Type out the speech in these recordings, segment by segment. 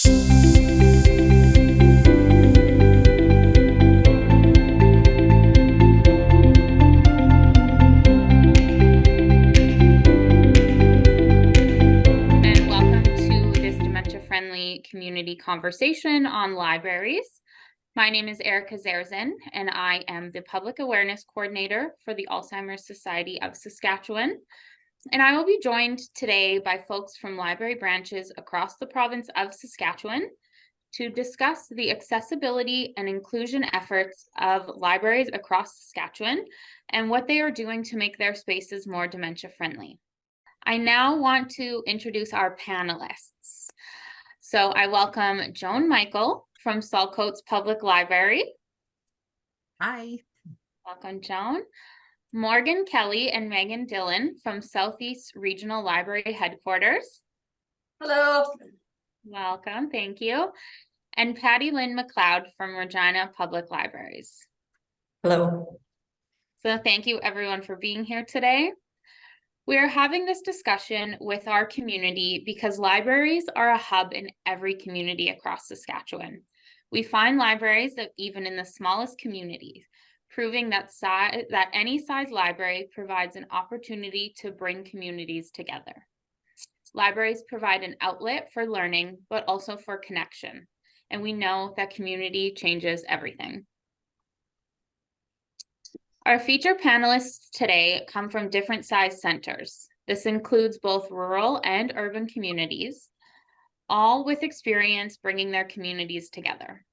Community conversation on libraries. My name is Erica Zerzin, and I am the Public Awareness Coordinator for the Alzheimer's Society of Saskatchewan. And I will be joined today by folks from library branches across the province of Saskatchewan to discuss the accessibility and inclusion efforts of libraries across Saskatchewan and what they are doing to make their spaces more dementia-friendly. I now want to introduce our panelists. So I welcome Joan Michael from Saltcoats Public Library. Hi. Welcome, Joan. Morgan Kelly and Meagan Dillen from Southeast Regional Library Headquarters. Hello. Welcome, thank you. And Patti-Lynne McLeod from Regina Public Libraries. Hello. So thank you everyone for being here today. We are having this discussion with our community because libraries are a hub in every community across Saskatchewan. We find libraries even in the smallest communities, proving that any size library provides an opportunity to bring communities together. Libraries provide an outlet for learning, but also for connection. And we know that community changes everything. Our featured panelists today come from different size centers. This includes both rural and urban communities, all with experience bringing their communities together.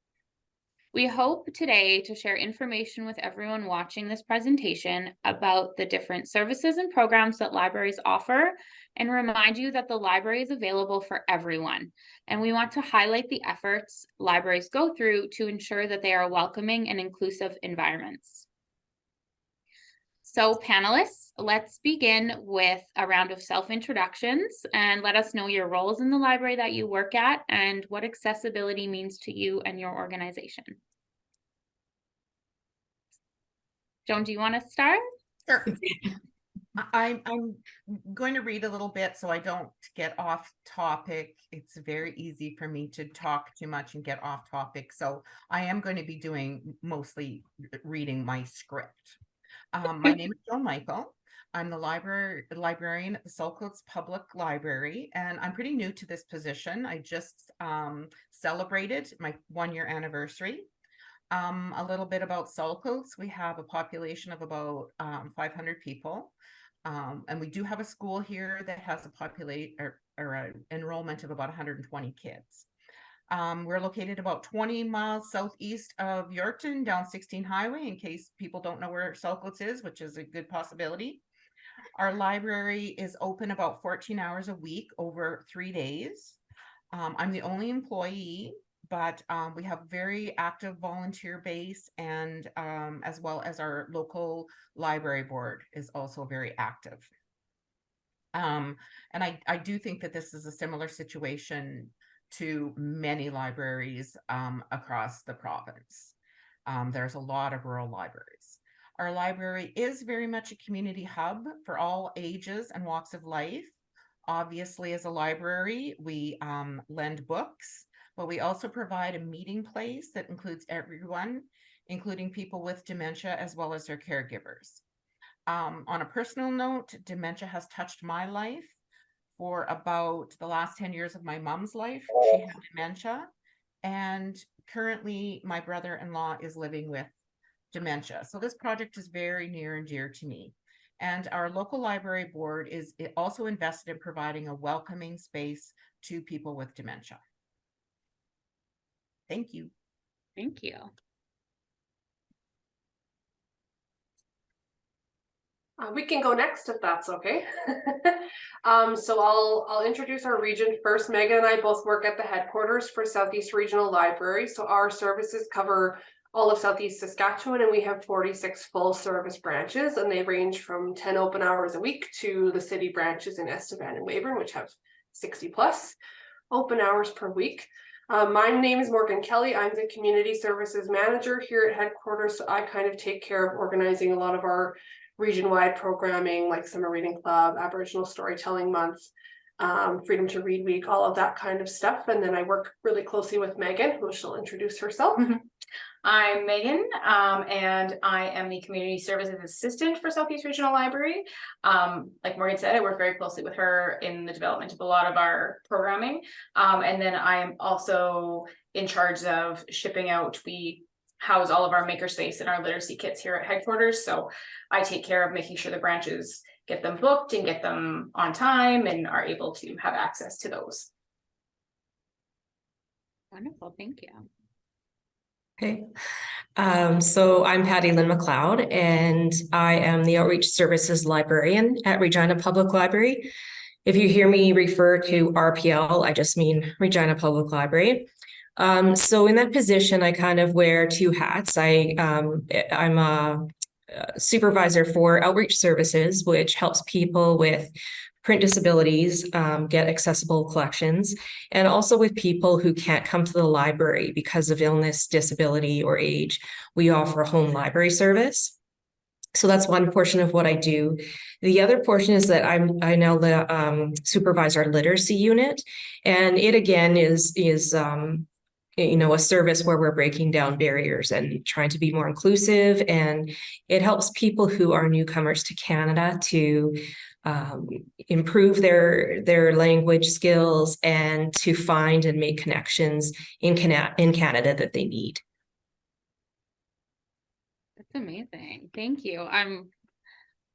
We hope today to share information with everyone watching this presentation about the different services and programs that libraries offer and remind you that the library is available for everyone. And we want to highlight the efforts libraries go through to ensure that they are welcoming and inclusive environments. So panelists, let's begin with a round of self-introductions and let us know your roles in the library that you work at and what accessibility means to you and your organization. Joan, do you want to start? Sure. I'm going to read a little bit so I don't get off topic. It's very easy for me to talk too much and get off topic. So I am going to be doing mostly reading my script. My name is Joan Michael. I'm the librarian at the Saltcoats Public Library, and I'm pretty new to this position. I just celebrated my 1-year anniversary. A little bit about Saltcoats. We have a population of about 500 people, and we do have a school here that has a enrollment of about 120 kids. We're located about 20 miles southeast of Yorkton down 16 Highway, in case people don't know where Saltcoats is, which is a good possibility. Our library is open about 14 hours a week over 3 days. I'm the only employee, but we have very active volunteer base, and as well as our local library board is also very active. And I do think that this is a similar situation to many libraries across the province. There's a lot of rural libraries. Our library is very much a community hub for all ages and walks of life. Obviously, as a library, we lend books, but we also provide a meeting place that includes everyone, including people with dementia as well as their caregivers. On a personal note, dementia has touched my life. For about the last 10 years of my mom's life, she had dementia, and currently my brother-in-law is living with dementia. So this project is very near and dear to me. And our local library board is also invested in providing a welcoming space to people with dementia. Thank you. Thank you. We can go next if that's okay. So I'll introduce our region first. Meagan and I both work at the headquarters for Southeast Regional Library. So our services cover all of Southeast Saskatchewan, and we have 46 full service branches, and they range from 10 open hours a week to the city branches in Estevan and Weyburn, which have 60 plus open hours per week. My name is Morgan Kelly. I'm the community services manager here at headquarters. So I kind of take care of organizing a lot of our region-wide programming like Summer Reading Club, Aboriginal Storytelling Month, Freedom to Read Week, all of that kind of stuff. And then I work really closely with Meagan, who she'll introduce herself. I'm Meagan, and I am the Community Services Assistant for Southeast Regional Library. Like Morgan said, I work very closely with her in the development of a lot of our programming. And then I am also in charge of shipping out. We house all of our makerspace and our literacy kits here at headquarters. So I take care of making sure the branches get them booked and get them on time and are able to have access to those. Wonderful, thank you. Okay, so I'm Patti-Lynne McLeod, and I am the Outreach Services Librarian at Regina Public Library. If you hear me refer to RPL, I just mean Regina Public Library. So in that position, I kind of wear two hats. I'm a supervisor for Outreach Services, which helps people with print disabilities get accessible collections, and also with people who can't come to the library because of illness, disability, or age. We offer a home library service. So that's one portion of what I do. The other portion is that I now supervise our literacy unit, and it again is a service where we're breaking down barriers and trying to be more inclusive, and it helps people who are newcomers to Canada to improve their language skills and to find and make connections in Canada that they need. That's amazing. Thank you. I'm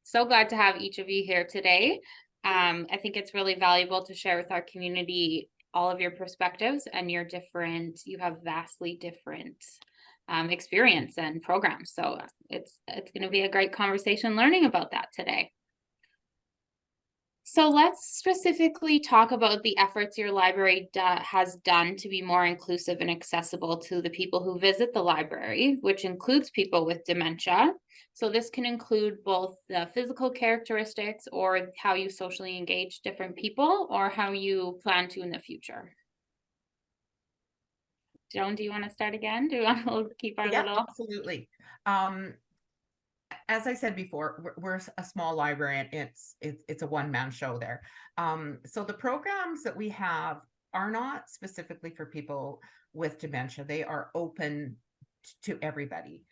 so glad to have each of you here today. I think it's really valuable to share with our community all of your perspectives and you have vastly different experience and programs. So it's going to be a great conversation learning about that today. So let's specifically talk about the efforts your library has done to be more inclusive and accessible to the people who visit the library, which includes people with dementia. So this can include both the physical characteristics or how you socially engage different people or how you plan to in the future. Joan, do you want to start again? Do you want to keep our little? Absolutely. As I said before, we're a small library and it's a one-man show there. So the programs that we have are not specifically for people with dementia. They are open to everybody.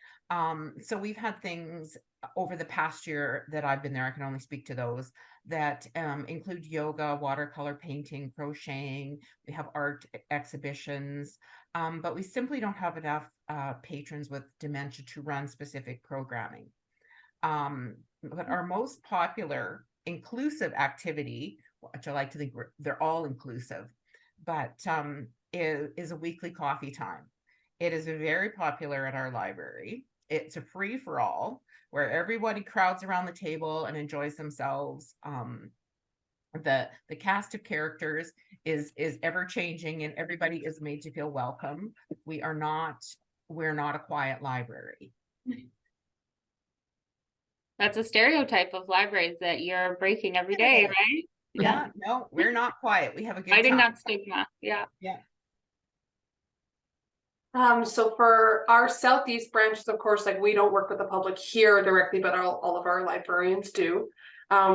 So we've had things over the past year that I've been there, I can only speak to those, that include yoga, watercolor painting, crocheting. We have art exhibitions, but we simply don't have enough patrons with dementia to run specific programming. But our most popular inclusive activity, which I like to think they're all inclusive, but is a weekly coffee time. It is very popular at our library. It's a free for all where everybody crowds around the table and enjoys themselves. The cast of characters is ever changing and everybody is made to feel welcome. We're not a quiet library. That's a stereotype of libraries that you're breaking every day, right? Yeah, no, we're not quiet. We have a good time. Fighting that stigma. Yeah. So for our Southeast branches, of course, like we don't work with the public here directly, but all of our librarians do.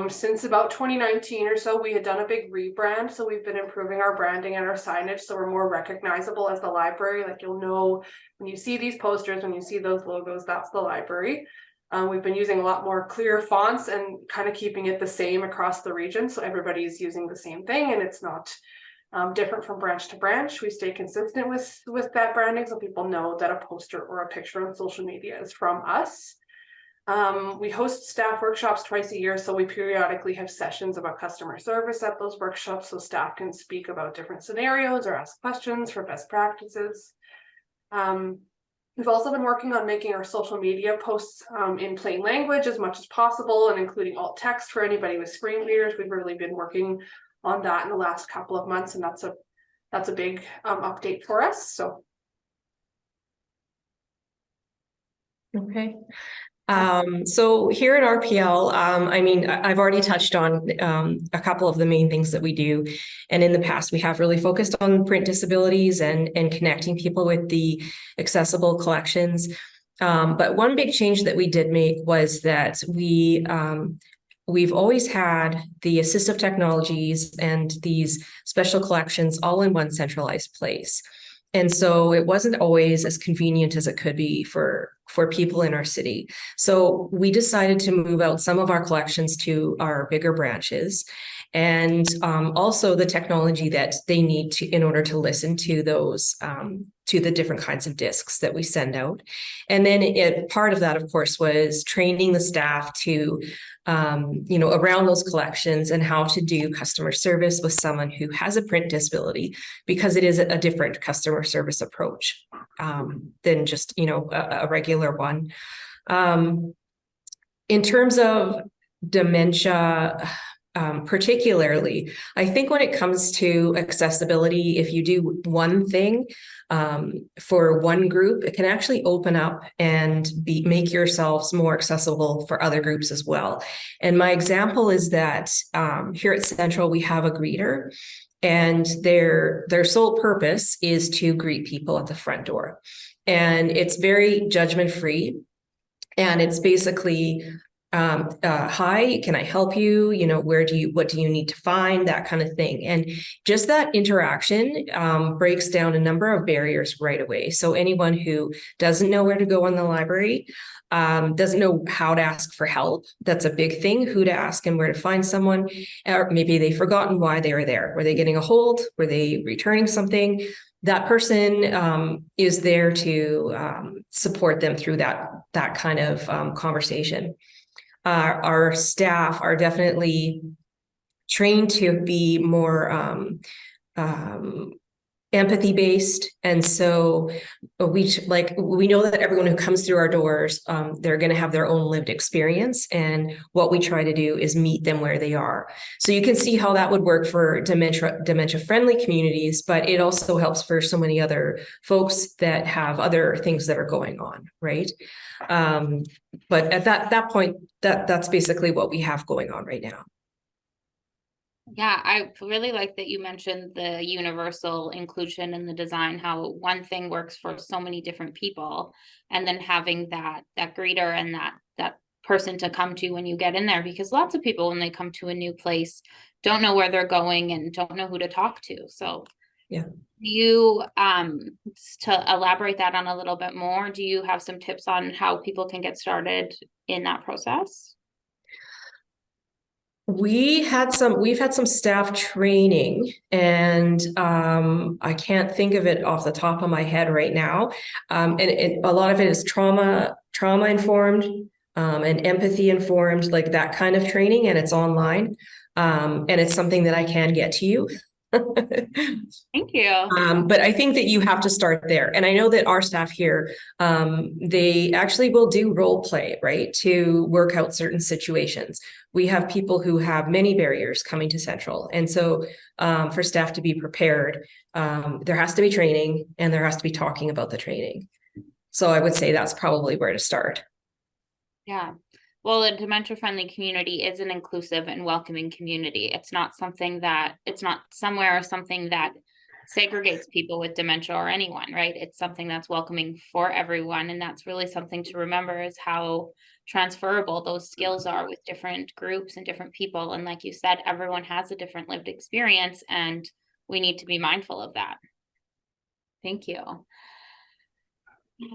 Since about 2019 or so, we had done a big rebrand. So we've been improving our branding and our signage. So we're more recognizable as the library. Like you'll know when you see these posters, when you see those logos, that's the library. We've been using a lot more clear fonts and kind of keeping it the same across the region. So everybody's using the same thing and it's not different from branch to branch. We stay consistent with that branding so people know that a poster or a picture on social media is from us. We host staff workshops twice a year, so we periodically have sessions about customer service at those workshops so staff can speak about different scenarios or ask questions for best practices. We've also been working on making our social media posts in plain language as much as possible and including alt text for anybody with screen readers. We've really been working on that in the last couple of months, and that's a big update for us. So Okay. So here at RPL, I mean, I've already touched on a couple of the main things that we do. And in the past, we have really focused on print disabilities and connecting people with the accessible collections. But one big change that we did make was that we we've always had the assistive technologies and these special collections all in one centralized place. And so it wasn't always as convenient as it could be for people in our city. So we decided to move out some of our collections to our bigger branches, and also the technology that they need to in order to listen to those to the different kinds of discs that we send out. And then part of that, of course, was training the staff to around those collections and how to do customer service with someone who has a print disability, because it is a different customer service approach than just, a regular one. In terms of dementia, particularly, I think when it comes to accessibility, if you do one thing for one group, it can actually open up and make yourselves more accessible for other groups as well. And my example is that here at Central, we have a greeter, and their sole purpose is to greet people at the front door. And it's very judgment-free. And it's basically, hi, can I help you? What do you need to find? That kind of thing. And just that interaction breaks down a number of barriers right away. So anyone who doesn't know where to go in the library, doesn't know how to ask for help, that's a big thing, who to ask and where to find someone, or maybe they've forgotten why they were there. Were they getting a hold? Were they returning something? That person is there to support them through that kind of conversation. Our staff are definitely trained to be more empathy based, and so we know that everyone who comes through our doors, they're going to have their own lived experience, and what we try to do is meet them where they are. So you can see how that would work for dementia friendly communities, but it also helps for so many other folks that have other things that are going on, right? But at that point, that's basically what we have going on right now. Yeah, I really like that you mentioned the universal inclusion in the design, how one thing works for so many different people, and then having that greeter and that person to come to when you get in there, because lots of people, when they come to a new place, don't know where they're going and don't know who to talk to. So yeah. You to elaborate that on a little bit more, do you have some tips on how people can get started in that process? We've had some staff training, and I can't think of it off the top of my head right now. And a lot of it is trauma informed and empathy informed, like that kind of training, and it's online. And it's something that I can get to you. Thank you. But I think that you have to start there. And I know that our staff here, they actually will do role play, right, to work out certain situations. We have people who have many barriers coming to Central. And so for staff to be prepared, there has to be training, and there has to be talking about the training. So I would say that's probably where to start. Yeah. Well, a dementia-friendly community is an inclusive and welcoming community. It's not something that, it's not somewhere or something that segregates people with dementia or anyone, right? It's something that's welcoming for everyone. And that's really something to remember, is how transferable those skills are with different groups and different people. And like you said, everyone has a different lived experience, and we need to be mindful of that. Thank you.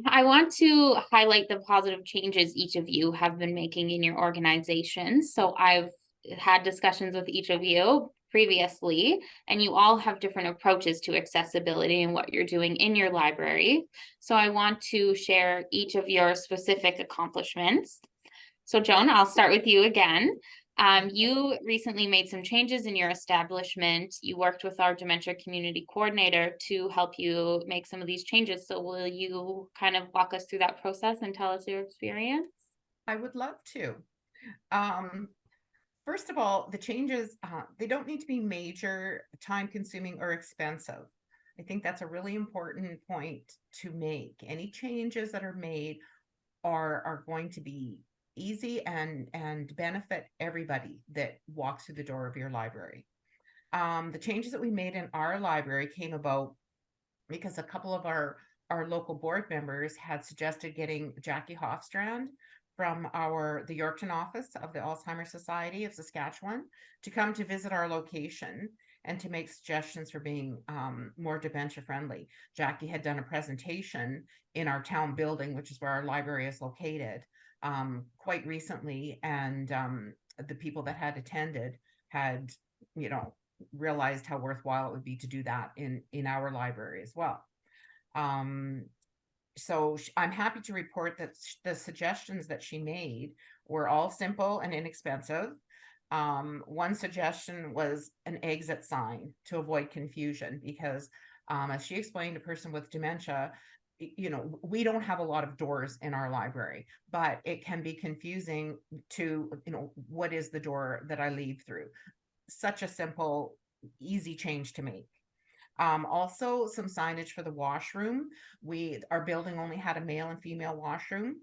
I want to highlight the positive changes each of you have been making in your organization. So I've had discussions with each of you previously, and you all have different approaches to accessibility and what you're doing in your library. So I want to share each of your specific accomplishments. So Joan, I'll start with you again. You recently made some changes in your establishment. You worked with our dementia community coordinator to help you make some of these changes. So will you kind of walk us through that process and tell us your experience? I would love to. First of all, the changes, they don't need to be major, time consuming, or expensive. I think that's a really important point to make. Any changes that are made are going to be easy and benefit everybody that walks through the door of your library. The changes that we made in our library came about because a couple of our local board members had suggested getting Jackie Hofstrand from the Yorkton office of the Alzheimer's Society of Saskatchewan to come to visit our location and to make suggestions for being more dementia friendly. Jackie had done a presentation in our town building, which is where our library is located, quite recently, and the people that had attended had, realized how worthwhile it would be to do that in our library as well. So I'm happy to report that the suggestions that she made were all simple and inexpensive. One suggestion was an exit sign to avoid confusion, because as she explained, a person with dementia, we don't have a lot of doors in our library, but it can be confusing to, what is the door that I leave through? Such a simple, easy change to make. Also some signage for the washroom. Our building only had a male and female washroom.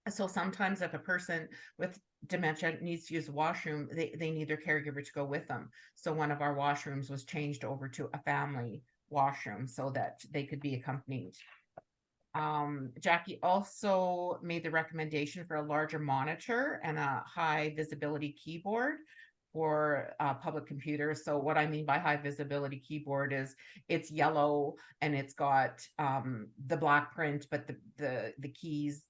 So sometimes if a person with dementia needs to use the washroom, they need their caregiver to go with them. So one of our washrooms was changed over to a family washroom so that they could be accompanied. Jackie also made the recommendation for a larger monitor and a high visibility keyboard for public computers. So what I mean by high visibility keyboard is it's yellow and it's got the black print, but the keys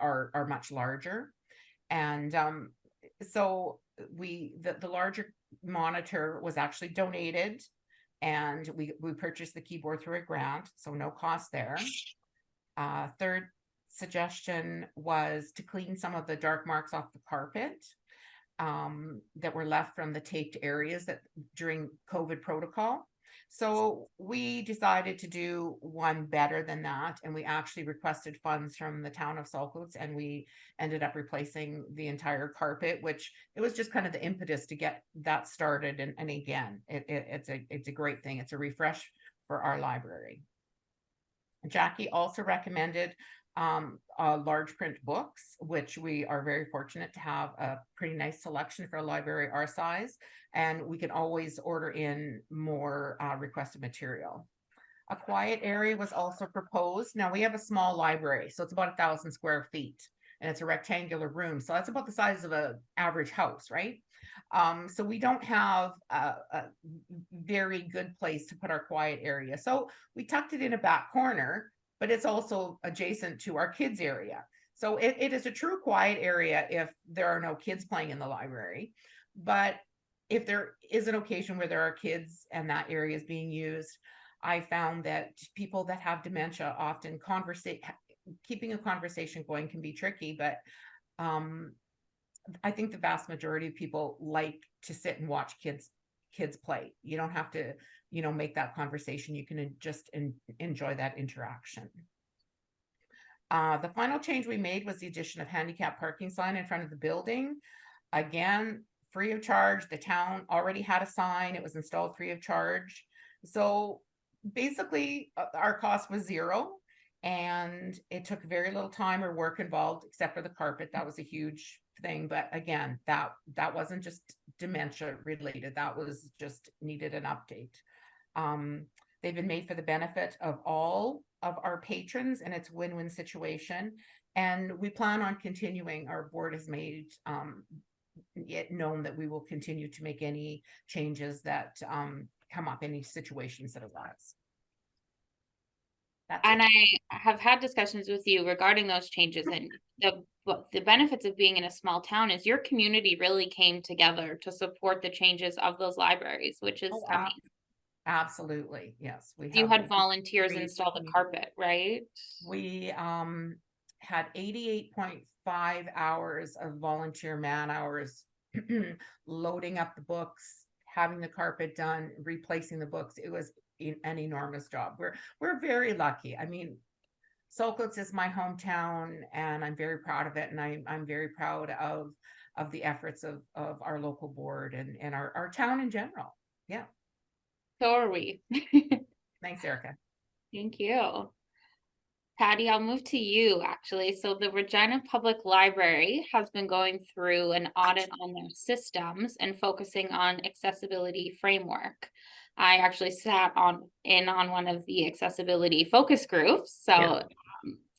are much larger. And so the larger monitor was actually donated, and we purchased the keyboard through a grant, so no cost there. Third suggestion was to clean some of the dark marks off the carpet that were left from the taped areas during COVID protocol. So we decided to do one better than that, and we actually requested funds from the town of Saltcoats, and we ended up replacing the entire carpet, which it was just kind of the impetus to get that started. And again, it's a great thing. It's a refresh for our library. Jackie also recommended large print books, which we are very fortunate to have a pretty nice selection for a library our size, and we can always order in more requested material. A quiet area was also proposed. Now we have a small library, so it's about 1,000 square feet, and it's a rectangular room, so that's about the size of an average house, right? So we don't have a very good place to put our quiet area, so we tucked it in a back corner, but it's also adjacent to our kids area. So it is a true quiet area if there are no kids playing in the library. But if there is an occasion where there are kids and that area is being used, I found that people that have dementia often keeping a conversation going can be tricky, but I think the vast majority of people like to sit and watch kids play. You don't have to, make that conversation. You can just enjoy that interaction. The final change we made was the addition of handicap parking sign in front of the building. Again, free of charge. The town already had a sign. It was installed free of charge. So basically our cost was zero, and it took very little time or work involved except for the carpet. That was a huge thing, but again, that wasn't just dementia related. That was just needed an update. They've been made for the benefit of all of our patrons, and it's a win-win situation, and we plan on continuing. Our board has made it known that we will continue to make any changes that come up, any situations that arise. And I have had discussions with you regarding those changes, and the benefits of being in a small town is your community really came together to support the changes of those libraries, which is amazing. Absolutely, yes. You had volunteers install the carpet, right? We had 88.5 hours of volunteer man hours loading up the books, having the carpet done, replacing the books. It was an enormous job. We're very lucky. I mean, Saltcoats is my hometown, and I'm very proud of it, and I'm very proud of the efforts of our local board and our town in general. Yeah. So are we. Thanks, Erica. Thank you. Patty, I'll move to you actually. So the Regina Public Library has been going through an audit on their systems and focusing on accessibility framework. I actually sat in on one of the accessibility focus groups. So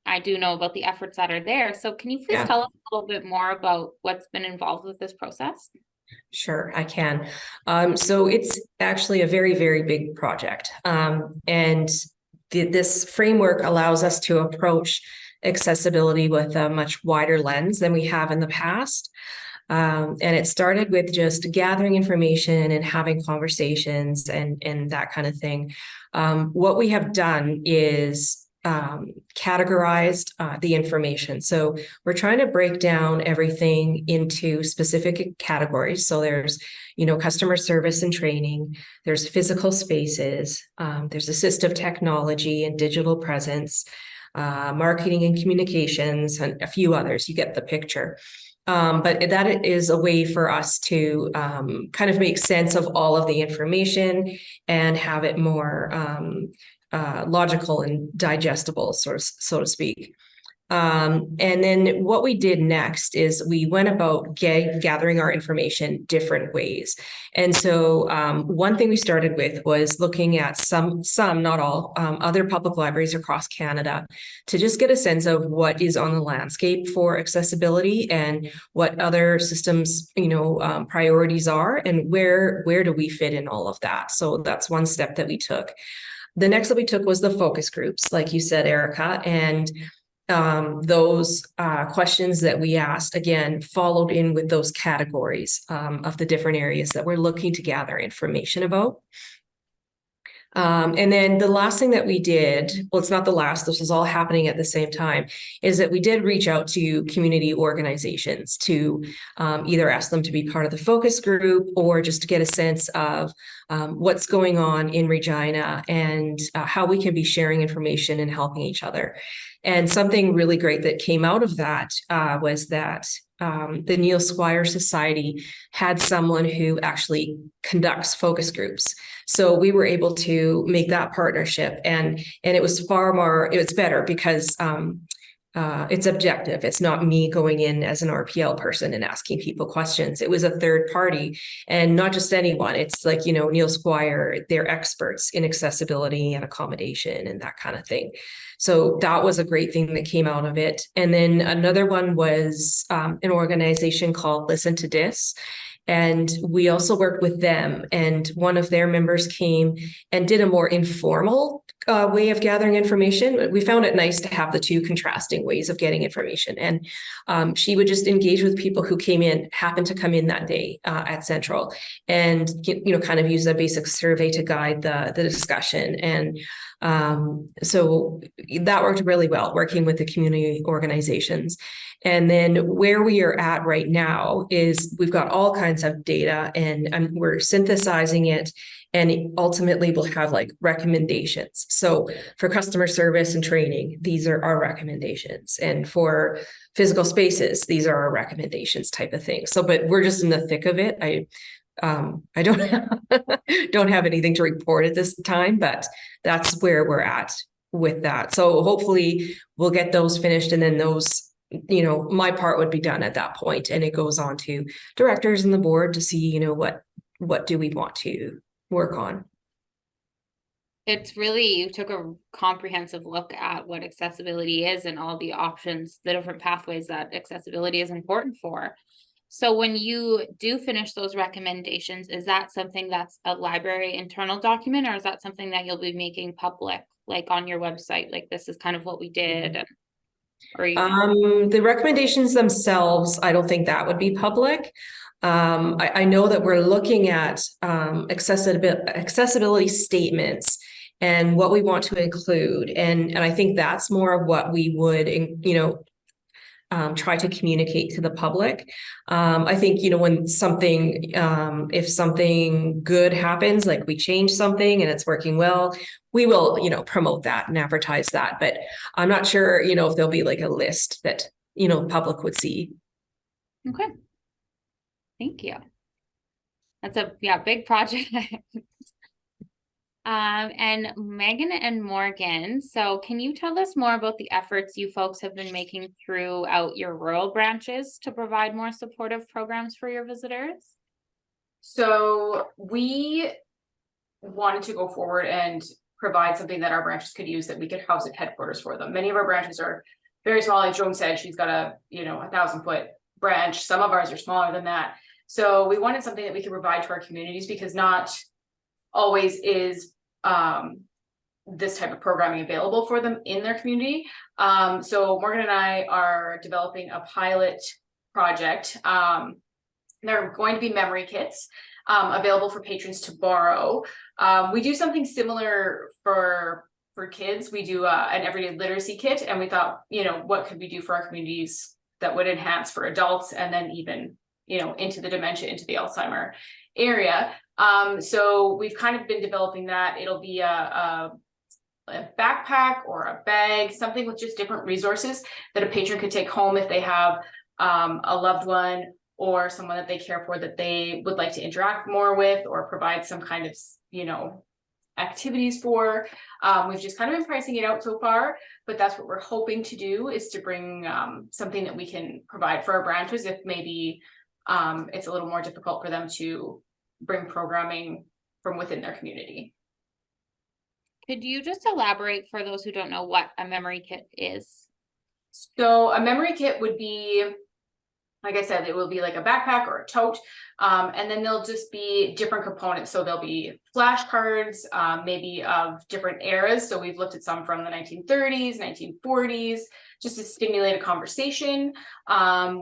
I do know about the efforts that are there. So can you please Yeah. tell us a little bit more about what's been involved with this process? Sure, I can. So it's actually a very, very big project. And this framework allows us to approach accessibility with a much wider lens than we have in the past. And it started with just gathering information and having conversations and that kind of thing. What we have done is categorized the information. So we're trying to break down everything into specific categories. So there's, customer service and training, there's physical spaces, there's assistive technology and digital presence, marketing and communications, and a few others. You get the picture. But that is a way for us to kind of make sense of all of the information and have it more logical and digestible, so to speak. And then what we did next is we went about gathering our information different ways. And so one thing we started with was looking at some, not all, other public libraries across Canada to just get a sense of what is on the landscape for accessibility and what other systems, priorities are and where do we fit in all of that. So that's one step that we took. The next that we took was the focus groups, like you said, Erica, and those questions that we asked, again, followed in with those categories of the different areas that we're looking to gather information about. And then the last thing that we did, well, it's not the last, this was all happening at the same time, is that we did reach out to community organizations to either ask them to be part of the focus group or just to get a sense of what's going on in Regina and how we can be sharing information and helping each other. And something really great that came out of that was that the Neil Squire Society had someone who actually conducts focus groups. So we were able to make that partnership, and it was it's better because it's objective. It's not me going in as an RPL person and asking people questions. It was a third party, and not just anyone. It's like, Neil Squire, they're experts in accessibility and accommodation and that kind of thing. So that was a great thing that came out of it. And then another one was an organization called Listen to Dis. And we also worked with them, and one of their members came and did a more informal way of gathering information. We found it nice to have the two contrasting ways of getting information. And she would just engage with people who happened to come in that day at Central, and kind of use a basic survey to guide the discussion. And so that worked really well, working with the community organizations. And then where we are at right now is we've got all kinds of data, and we're synthesizing it, and ultimately we'll have like recommendations. So for customer service and training, these are our recommendations. And for physical spaces, these are our recommendations, type of thing. So, but we're just in the thick of it. I don't have anything to report at this time, but that's where we're at with that. So hopefully we'll get those finished, and then those, my part would be done at that point, and it goes on to directors and the board to see, what do we want to work on. It's really, you took a comprehensive look at what accessibility is and all the options, the different pathways that accessibility is important for. So when you do finish those recommendations, is that something that's a library internal document, or is that something that you'll be making public, like on your website, like this is kind of what we did? The recommendations themselves, I don't think that would be public. I know that we're looking at accessibility statements and what we want to include, and I think that's more of what we would, try to communicate to the public. I think, when something, if something good happens, like we change something and it's working well, we will, promote that and advertise that. But I'm not sure, if there'll be like a list that, public would see. Okay. Thank you. That's a big project. And Meagan and Morgan, so can you tell us more about the efforts you folks have been making throughout your rural branches to provide more supportive programs for your visitors? So we wanted to go forward and provide something that our branches could use that we could house at headquarters for them. Many of our branches are very small. Like Joan said, she's got a, 1,000-foot branch. Some of ours are smaller than that. So we wanted something that we could provide to our communities, because not always is this type of programming available for them in their community. So Morgan and I are developing a pilot project. They're going to be memory kits available for patrons to borrow. We do something similar for kids. We do an everyday literacy kit, and we thought, what could we do for our communities that would enhance for adults, and then even, into the dementia, into the Alzheimer area. So we've kind of been developing that. It'll be a backpack or a bag, something with just different resources that a patron could take home if they have a loved one or someone that they care for that they would like to interact more with, or provide some kind of, activities for. We've just kind of been pricing it out so far, but that's what we're hoping to do, is to bring something that we can provide for our branches if maybe it's a little more difficult for them to bring programming from within their community. Could you just elaborate for those who don't know what a memory kit is? So a memory kit would be, like I said, it will be like a backpack or a tote, and then there'll just be different components. So there'll be flashcards, maybe of different eras. So we've looked at some from the 1930s, 1940s, just to stimulate a conversation.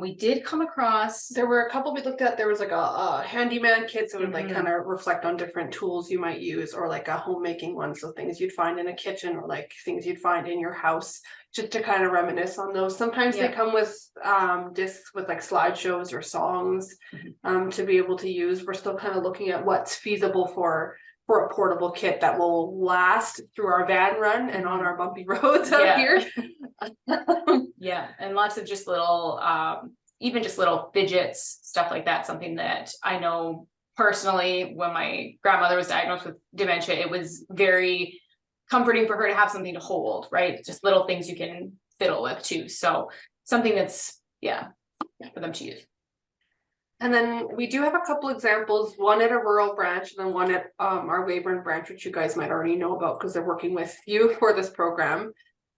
We did come across, There were a couple we looked at. There was like a handyman kit, so it would like kind of reflect on different tools you might use, or like a homemaking one, so things you'd find in a kitchen, or like things you'd find in your house, just to kind of reminisce on those. Sometimes they come with discs with like slideshows or songs to be able to use. We're still kind of looking at what's feasible for a portable kit that will last through our van run and on our bumpy roads out here. Yeah, and lots of just little, even just little fidgets, stuff like that. Something that I know personally, when my grandmother was diagnosed with dementia, it was very comforting for her to have something to hold, right? Just little things you can fiddle with too. So something that's, for them to use. And then we do have a couple examples, one at a rural branch and then one at our Weyburn branch, which you guys might already know about because they're working with you for this program.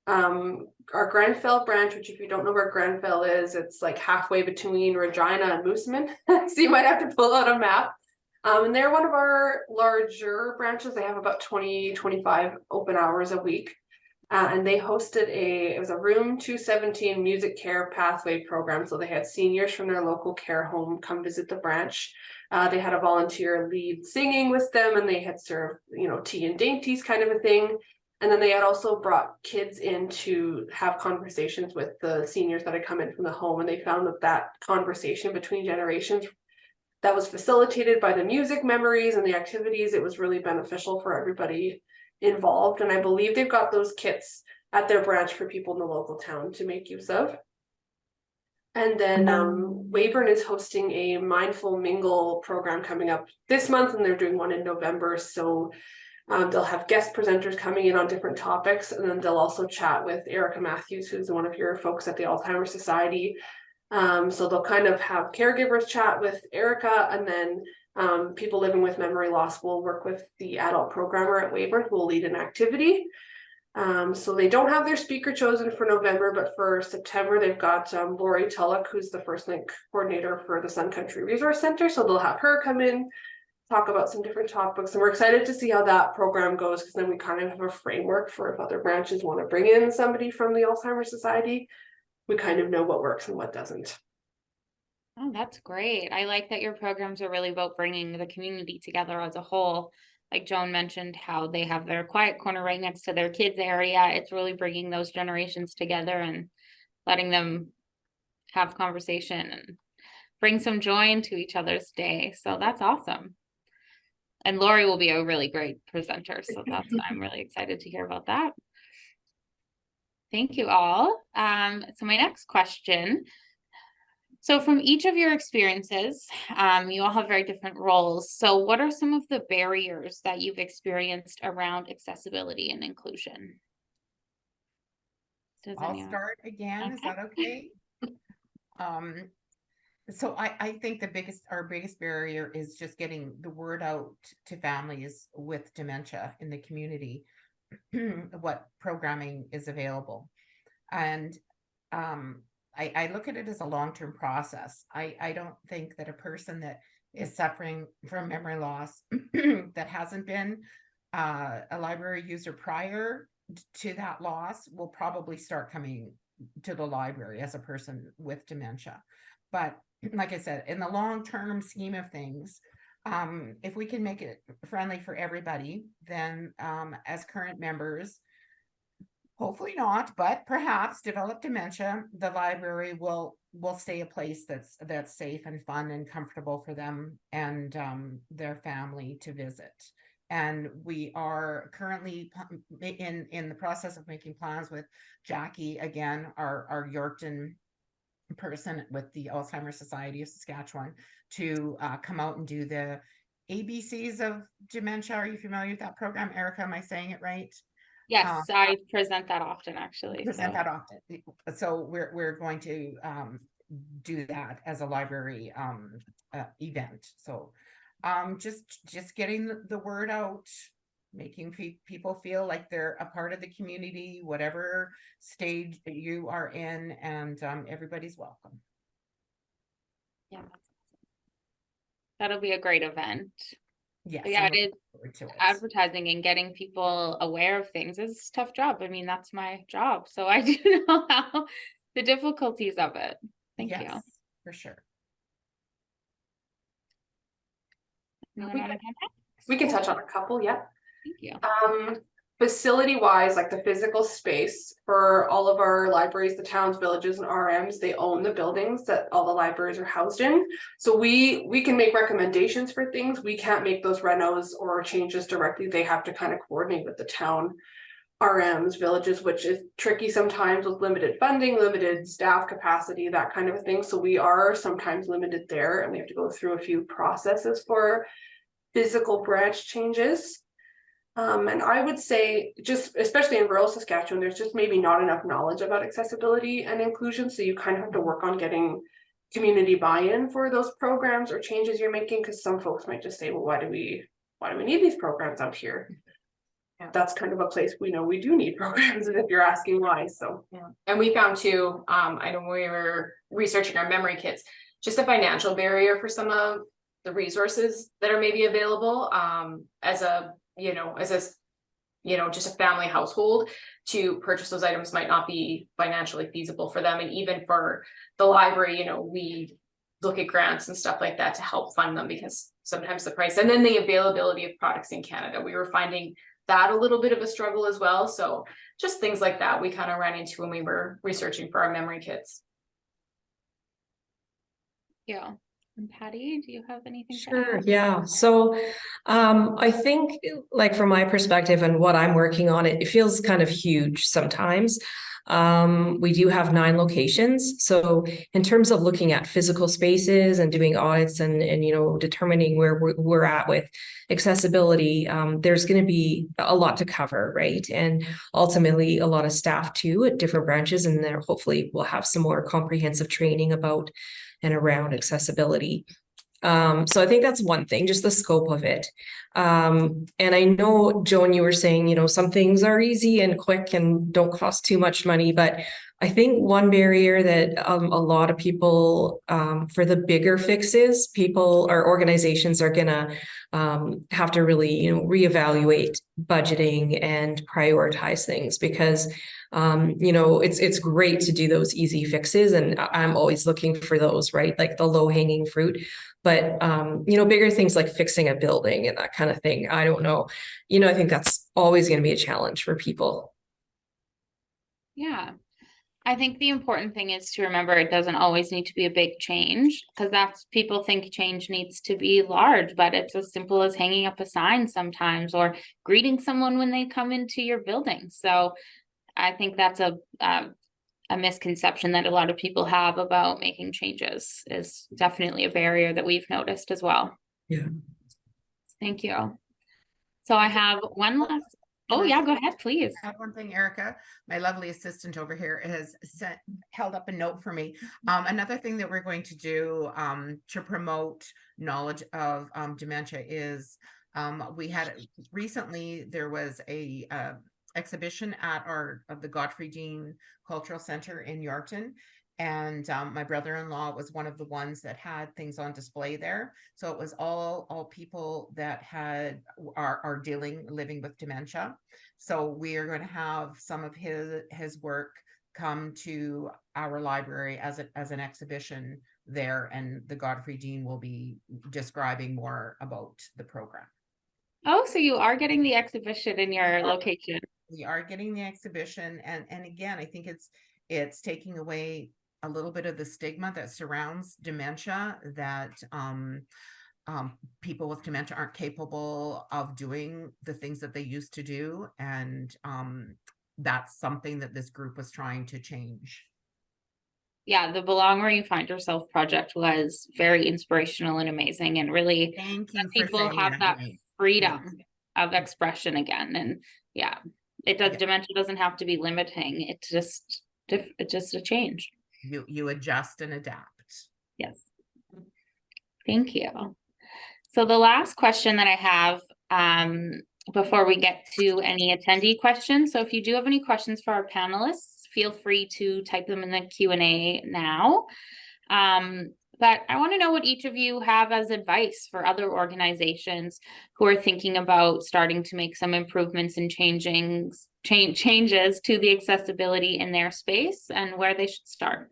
Our Grenfell branch, which if you don't know where Grenfell is, it's like halfway between Regina and Moosomin. So you might have to pull out a map. And they're one of our larger branches. They have about 20-25 open hours a week. And they hosted it was a Room 217 music care pathway program. So they had seniors from their local care home come visit the branch. They had a volunteer lead singing with them, and they had served, tea and dainties kind of a thing. And then they had also brought kids in to have conversations with the seniors that had come in from the home. And they found that conversation between generations that was facilitated by the music memories and the activities, it was really beneficial for everybody involved. And I believe they've got those kits at their branch for people in the local town to make use of. And then Weyburn is hosting a Mindful Mingle program coming up this month, and they're doing one in November. So they'll have guest presenters coming in on different topics, and then they'll also chat with Erica Matthews, who's one of your folks at the Alzheimer's Society. So they'll kind of have caregivers chat with Erica, and then people living with memory loss will work with the adult programmer at Weyburn, who will lead an activity. So they don't have their speaker chosen for November, but for September, they've got Lori Tulloch, who's the First Link coordinator for the Sun Country Resource Center. So they'll have her come in, talk about some different topics, and we're excited to see how that program goes, because then we kind of have a framework for if other branches want to bring in somebody from the Alzheimer's Society, we kind of know what works and what doesn't. Oh, that's great. I like that your programs are really about bringing the community together as a whole. Like Joan mentioned, how they have their quiet corner right next to their kids area. It's really bringing those generations together and letting them have conversation and bring some joy into each other's day. So that's awesome. And Lori will be a really great presenter. So I'm really excited to hear about that. Thank you all. So my next question. So from each of your experiences, you all have very different roles. So what are some of the barriers that you've experienced around accessibility and inclusion? I'll start again. Okay. Is that okay? So I think our biggest barrier is just getting the word out to families with dementia in the community. what programming is available. And I look at it as a long-term process. I don't think that a person that is suffering from memory loss that hasn't been a library user prior to that loss will probably start coming to the library as a person with dementia. But like I said, in the long-term scheme of things, if we can make it friendly for everybody, then as current members, hopefully not, but perhaps develop dementia, the library will stay a place that's safe and fun and comfortable for them and their family to visit. And we are currently in the process of making plans with Jackie, again, our Yorkton person with the Alzheimer's Society of Saskatchewan, to come out and do the ABCs of dementia. Are you familiar with that program, Erica? Am I saying it right? Yes, I present that often, actually. Present that often. So we're going to do that as a library event. So just getting the word out, making people feel like they're a part of the community, whatever stage you are in, and everybody's welcome. Yeah, that'll be a great event. Yes. But yeah, it is advertising and getting people aware of things is a tough job. I mean, that's my job. So I do know how the difficulties of it. Thank you. For sure. We can touch on a couple, yeah. Thank you. Facility wise, like the physical space for all of our libraries, the towns, villages, and RMs, they own the buildings that all the libraries are housed in. So we can make recommendations for things. We can't make those renos or changes directly. They have to kind of coordinate with the town RMs, villages, which is tricky sometimes with limited funding, limited staff capacity, that kind of a thing. So we are sometimes limited there, and we have to go through a few processes for physical branch changes. And I would say, just especially in rural Saskatchewan, there's just maybe not enough knowledge about accessibility and inclusion. So you kind of have to work on getting community buy-in for those programs or changes you're making, because some folks might just say, well, why do we need these programs out here? Yeah, that's kind of a place we know we do need programs, if you're asking why. So yeah. And we found too, I know when we were researching our memory kits, just a financial barrier for some of the resources that are maybe available as a just a family household to purchase those items might not be financially feasible for them. And even for the library, we look at grants and stuff like that to help fund them, because sometimes the price and then the availability of products in Canada, we were finding that a little bit of a struggle as well. So just things like that we kind of ran into when we were researching for our memory kits. Yeah. And Patty, do you have anything? Sure, yeah. So I think, like, from my perspective and what I'm working on, it feels kind of huge sometimes. We do have 9 locations. So in terms of looking at physical spaces and doing audits and determining where we're at with accessibility, there's going to be a lot to cover, right? And ultimately a lot of staff too at different branches, and there hopefully we'll have some more comprehensive training about and around accessibility. So I think that's one thing, just the scope of it. And I know, Joan, you were saying, some things are easy and quick and don't cost too much money, but I think one barrier that a lot of people, for the bigger fixes, people or organizations are gonna have to really, reevaluate budgeting and prioritize things, because it's great to do those easy fixes, and I'm always looking for those, right? Like the low-hanging fruit. But bigger things like fixing a building and that kind of thing, I don't know. I think that's always going to be a challenge for people. Yeah. I think the important thing is to remember it doesn't always need to be a big change, because people think change needs to be large, but it's as simple as hanging up a sign sometimes, or greeting someone when they come into your building. So I think that's a misconception that a lot of people have about making changes, is definitely a barrier that we've noticed as well. Yeah. Thank you. So I have one last. Oh yeah, go ahead, please. I have one thing, Erica, my lovely assistant over here, has held up a note for me. Another thing that we're going to do to promote knowledge of dementia is we had recently, there was a exhibition at the Godfrey Dean Cultural Center in Yorkton. And my brother-in-law was one of the ones that had things on display there. So it was all people that are living with dementia. So we are going to have some of his work come to our library as an exhibition there, and the Godfrey Dean will be describing more about the program. Oh, so you are getting the exhibition in your location. We are getting the exhibition, and again, I think it's taking away a little bit of the stigma that surrounds dementia, that people with dementia aren't capable of doing the things that they used to do, and that's something that this group was trying to change. Yeah, the Belong Where You Find Yourself project was very inspirational and amazing, and really Thank you for people saying have that Renee. freedom Yeah. of expression again. And yeah, it does. Yeah. Dementia doesn't have to be limiting. It's just a change. You adjust and adapt. Yes. Thank you. So the last question that I have before we get to any attendee questions. So if you do have any questions for our panelists, feel free to type them in the Q&A now. But I want to know what each of you have as advice for other organizations who are thinking about starting to make some improvements and changes to the accessibility in their space, and where they should start.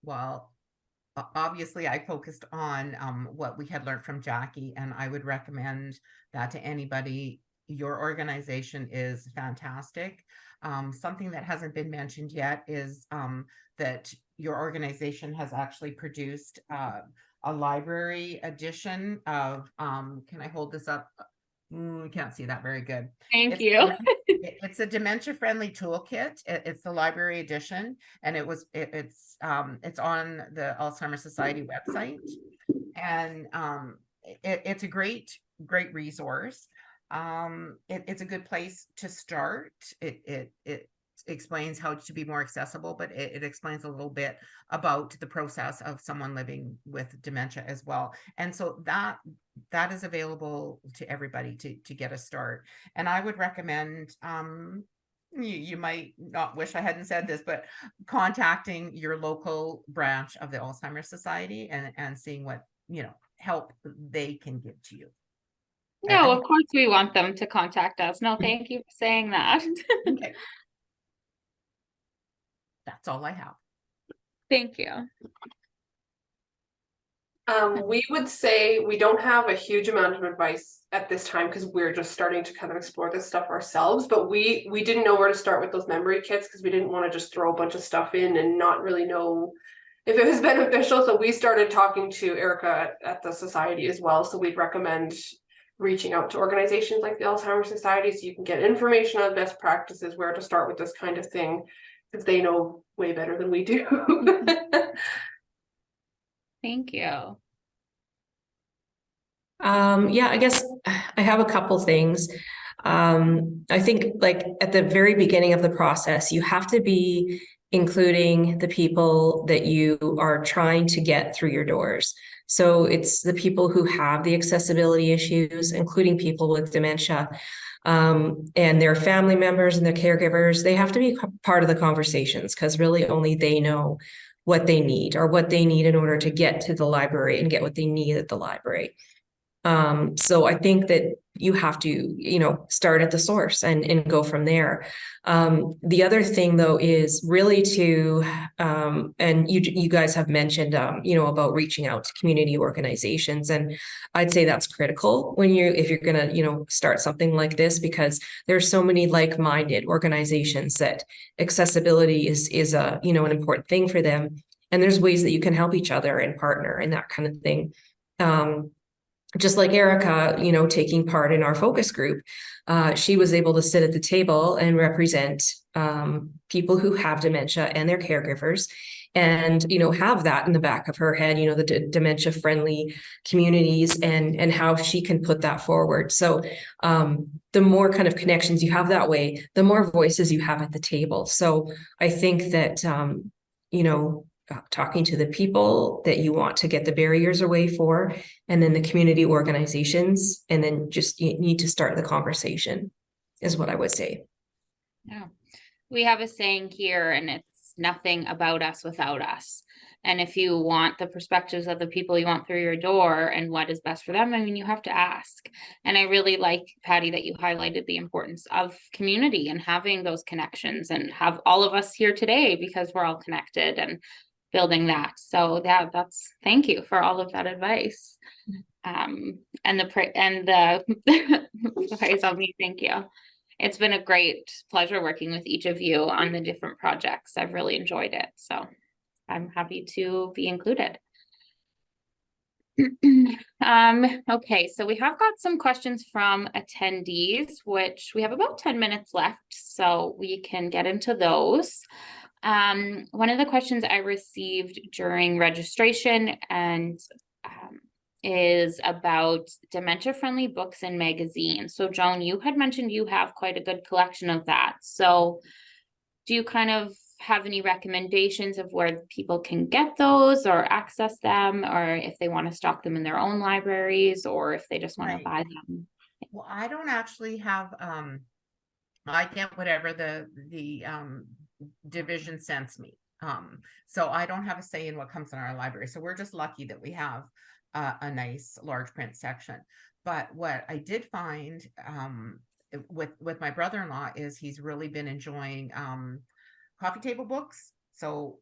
Well, obviously I focused on what we had learned from Jackie, and I would recommend that to anybody. Your organization is fantastic. Something that hasn't been mentioned yet is that your organization has actually produced a library edition of, can I hold this up? Can't see that very good. Thank you. It's a dementia-friendly toolkit. It's the library edition, and it's on the Alzheimer's Society website, and it's a great resource. It's a good place to start. It explains how to be more accessible, but it explains a little bit about the process of someone living with dementia as well. And so that is available to everybody to get a start. And I would recommend, you might not wish I hadn't said this, but contacting your local branch of the Alzheimer's Society and seeing what, help they can give to you. No, of course we want them to contact us. No, thank you for saying that. Okay. That's all I have. Thank you. We would say we don't have a huge amount of advice at this time because we're just starting to kind of explore this stuff ourselves, but we didn't know where to start with those memory kits because we didn't want to just throw a bunch of stuff in and not really know if it was beneficial. So we started talking to Erica at the society as well. So we'd recommend reaching out to organizations like the Alzheimer's Society so you can get information on best practices, where to start with this kind of thing, because they know way better than we do. Thank you. Yeah, I guess I have a couple things. I think like at the very beginning of the process, you have to be including the people that you are trying to get through your doors. So it's the people who have the accessibility issues, including people with dementia, and their family members and their caregivers. They have to be part of the conversations because really only they know what they need in order to get to the library and get what they need at the library. So I think that you have to, start at the source and go from there. The other thing though is really to, and you guys have mentioned, about reaching out to community organizations. And I'd say that's critical if you're going to, start something like this, because there's so many like-minded organizations that accessibility is a, an important thing for them. And there's ways that you can help each other and partner and that kind of thing. Just like Erica, taking part in our focus group, she was able to sit at the table and represent people who have dementia and their caregivers, and have that in the back of her head, the dementia-friendly communities and how she can put that forward. So the more kind of connections you have that way, the more voices you have at the table. So I think that talking to the people that you want to get the barriers away for, and then the community organizations, and then just you need to start the conversation. is what I would say. Yeah. We have a saying here, and it's nothing about us without us. And if you want the perspectives of the people you want through your door and what is best for them, I mean, you have to ask. And I really like, Patty, that you highlighted the importance of community and having those connections, and have all of us here today because we're all connected and building that. So yeah, thank you for all of that advice. And the advice of me, thank you. It's been a great pleasure working with each of you on the different projects. I've really enjoyed it. So I'm happy to be included. Okay, so we have got some questions from attendees, which we have about 10 minutes left, so we can get into those. One of the questions I received during registration and is about dementia-friendly books and magazines. So Joan, you had mentioned you have quite a good collection of that. So do you kind of have any recommendations of where people can get those or access them, or if they want to stock them in their own libraries, or if they just want to buy them? Well, I don't actually have, I get whatever the division sends me. So I don't have a say in what comes in our library. So we're just lucky that we have a nice large print section. But what I did find with my brother-in-law is he's really been enjoying coffee table books. So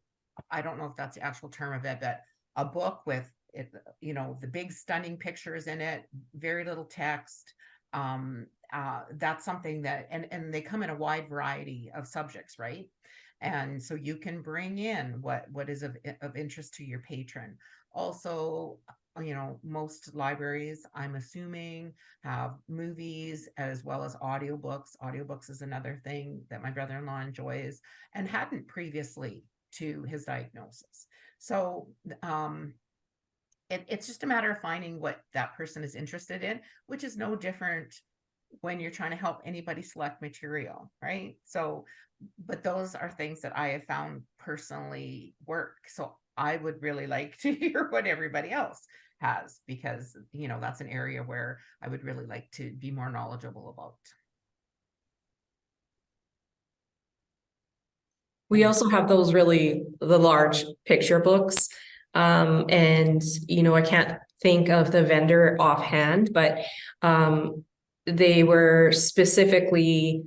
I don't know if that's the actual term of it, but a book with it, you know, the big stunning pictures in it, very little text. That's something that, and they come in a wide variety of subjects, right? And so you can bring in what is of interest to your patron. Also, you know, most libraries, I'm assuming, have movies as well as audiobooks. Audiobooks is another thing that my brother-in-law enjoys and hadn't previously to his diagnosis. So it's just a matter of finding what that person is interested in, which is no different when you're trying to help anybody select material, right? So, but those are things that I have found personally work. So I would really like to hear what everybody else has, because, you know, that's an area where I would really like to be more knowledgeable about. We also have the large picture books. And, you know, I can't think of the vendor offhand, but they were specifically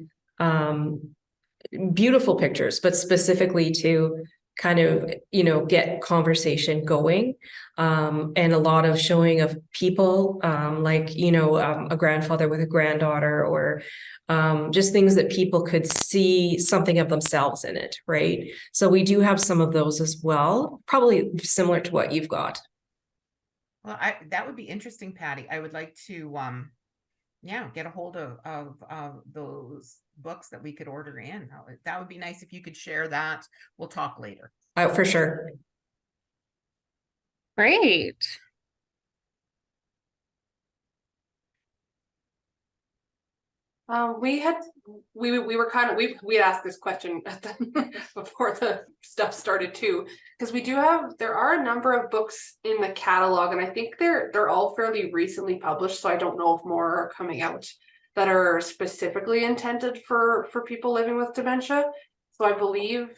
beautiful pictures, but specifically to kind of, you know, get conversation going, and a lot of showing of people, like, you know, a grandfather with a granddaughter, or just things that people could see something of themselves in it, right? So we do have some of those as well, probably similar to what you've got. Well, that would be interesting, Patty. I would like to yeah, get a hold of those books that we could order in. That would be nice if you could share that. We'll talk later. For sure. Great. We asked this question before the stuff started too, because there are a number of books in the catalog, and I think they're all fairly recently published, so I don't know if more are coming out that are specifically intended for people living with dementia. So I believe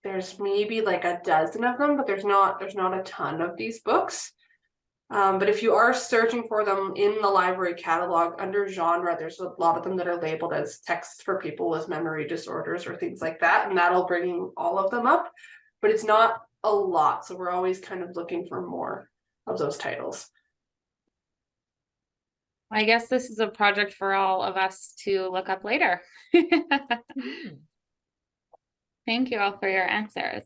there's maybe like a dozen of them, but there's not a ton of these books. But if you are searching for them in the library catalog under genre, there's a lot of them that are labeled as texts for people with memory disorders or things like that, and that'll bring all of them up, but it's not a lot, so we're always kind of looking for more of those titles. I guess this is a project for all of us to look up later. Thank you all for your answers.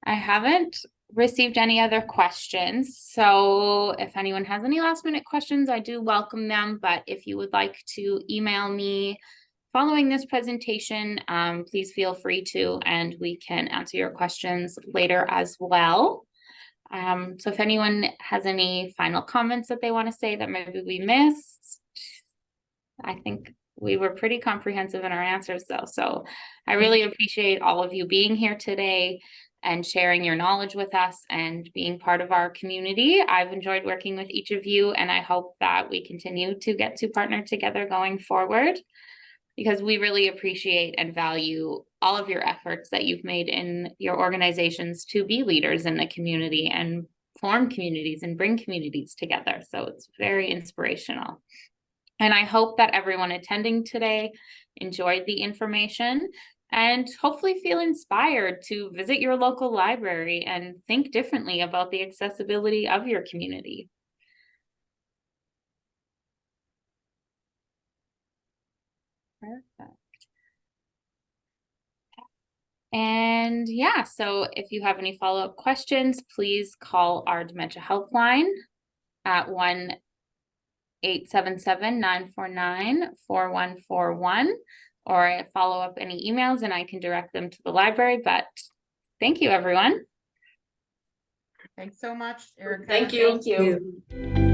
I haven't received any other questions, so if anyone has any last minute questions, I do welcome them, but if you would like to email me following this presentation, please feel free to, and we can answer your questions later as well. So if anyone has any final comments that they want to say that maybe we missed, I think we were pretty comprehensive in our answers though. So I really appreciate all of you being here today. and sharing your knowledge with us and being part of our community. I've enjoyed working with each of you, and I hope that we continue to get to partner together going forward, because we really appreciate and value all of your efforts that you've made in your organizations to be leaders in the community and form communities and bring communities together. So it's very inspirational. And I hope that everyone attending today enjoyed the information and hopefully feel inspired to visit your local library and think differently about the accessibility of your community. Perfect. And yeah, so if you have any follow-up questions, please call our dementia helpline at 1-877-949-4141, or follow up any emails and I can direct them to the library. But thank you, everyone. Thanks so much, Erica. Thank you. Thank you.